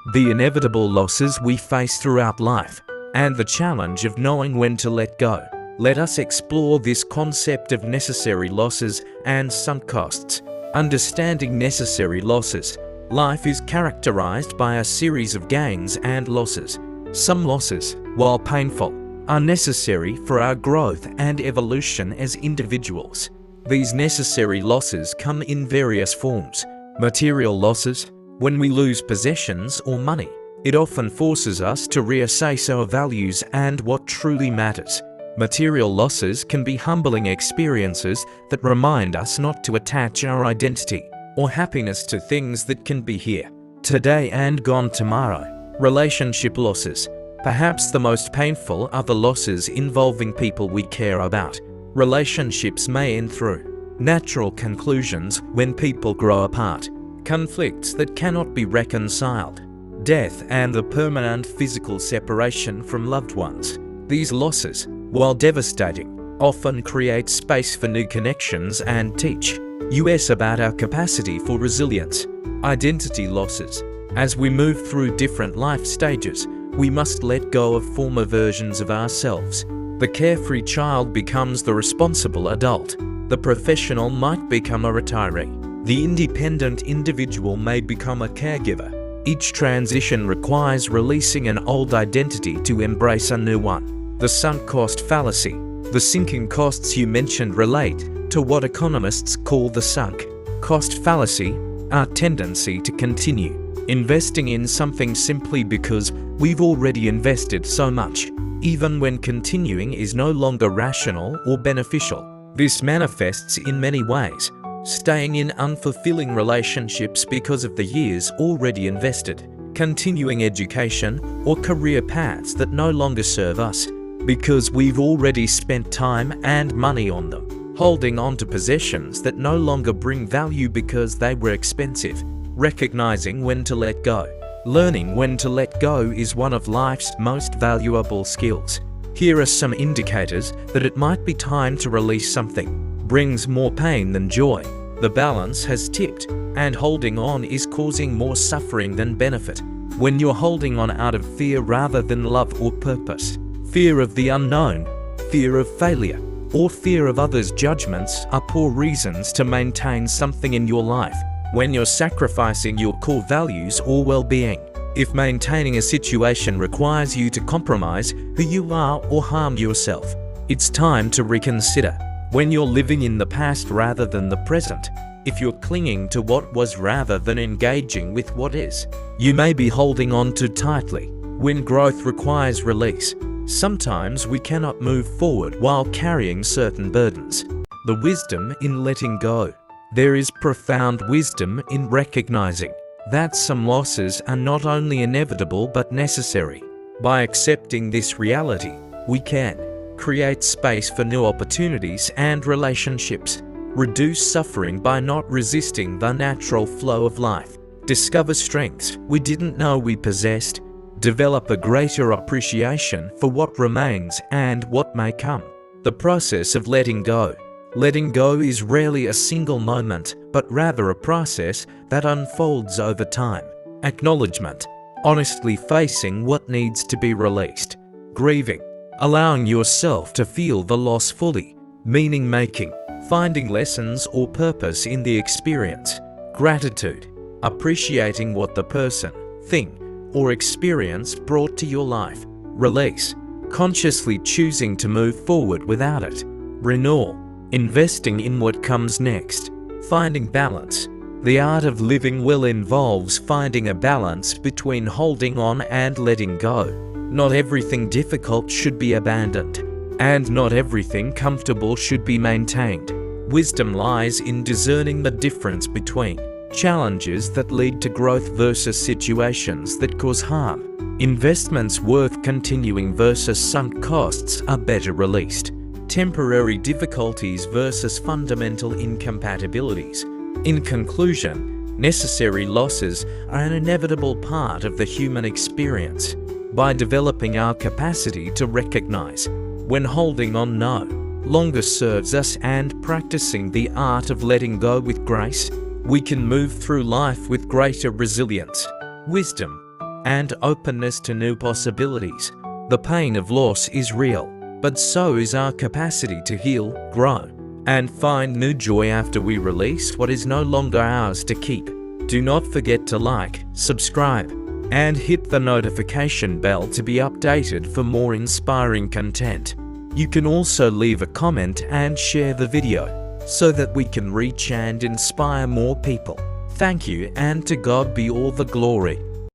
the inevitable losses we face throughout life, and the challenge of knowing when to let go. Let us explore this concept of necessary losses and sunk costs. Understanding necessary losses. Life is characterized by a series of gains and losses. Some losses, while painful, are necessary for our growth and evolution as individuals. These necessary losses come in various forms. Material losses. When we lose possessions or money, it often forces us to reassess our values and what truly matters. Material losses can be humbling experiences that remind us not to attach our identity or happiness to things that can be here, today and gone tomorrow. Relationship losses. Perhaps the most painful are the losses involving people we care about. Relationships may end through natural conclusions when people grow apart. Conflicts that cannot be reconciled. Death and the permanent physical separation from loved ones. These losses, while devastating, often create space for new connections and teach us about our capacity for resilience. Identity losses. As we move through different life stages, we must let go of former versions of ourselves. The carefree child becomes the responsible adult. The professional might become a retiree. The independent individual may become a caregiver. Each transition requires releasing an old identity to embrace a new one. The sunk cost fallacy. The sinking costs you mentioned relate to what economists call the sunk cost fallacy, our tendency to continue investing in something simply because we've already invested so much, even when continuing is no longer rational or beneficial. This manifests in many ways. Staying in unfulfilling relationships because of the years already invested, continuing education or career paths that no longer serve us because we've already spent time and money on them, holding on to possessions that no longer bring value because they were expensive, recognizing when to let go. Learning when to let go is one of life's most valuable skills. Here are some indicators that it might be time to release something. Brings more pain than joy. The balance has tipped, and holding on is causing more suffering than benefit. When you're holding on out of fear rather than love or purpose. Fear of the unknown, fear of failure, or fear of others' judgments are poor reasons to maintain something in your life. When you're sacrificing your core values or well-being. If maintaining a situation requires you to compromise who you are or harm yourself, it's time to reconsider. When you're living in the past rather than the present, if you're clinging to what was rather than engaging with what is, you may be holding on too tightly. When growth requires release, sometimes we cannot move forward while carrying certain burdens. The wisdom in letting go. There is profound wisdom in recognizing that some losses are not only inevitable but necessary. By accepting this reality, we can create space for new opportunities and relationships, reduce suffering by not resisting the natural flow of life, discover strengths we didn't know we possessed, develop a greater appreciation for what remains and what may come. The process of letting go. Letting go is rarely a single moment, but rather a process that unfolds over time. Acknowledgement. Honestly facing what needs to be released. Grieving. Allowing yourself to feel the loss fully. Meaning making. Finding lessons or purpose in the experience. Gratitude. Appreciating what the person, thing, or experience brought to your life. Release. Consciously choosing to move forward without it. Renewal. Investing in what comes next. Finding balance. The art of living well involves finding a balance between holding on and letting go. Not everything difficult should be abandoned, and not everything comfortable should be maintained. Wisdom lies in discerning the difference between challenges that lead to growth versus situations that cause harm. Investments worth continuing versus sunk costs are better released. Temporary difficulties versus fundamental incompatibilities. In conclusion, necessary losses are an inevitable part of the human experience. By developing our capacity to recognize when holding on no longer serves us and practicing the art of letting go with grace, we can move through life with greater resilience, wisdom, and openness to new possibilities. The pain of loss is real, but so is our capacity to heal, grow, and find new joy after we release what is no longer ours to keep. Do not forget to like, subscribe, and hit the notification bell to be updated for more inspiring content. You can also leave a comment and share the video so that we can reach and inspire more people. Thank you, and to God be all the glory.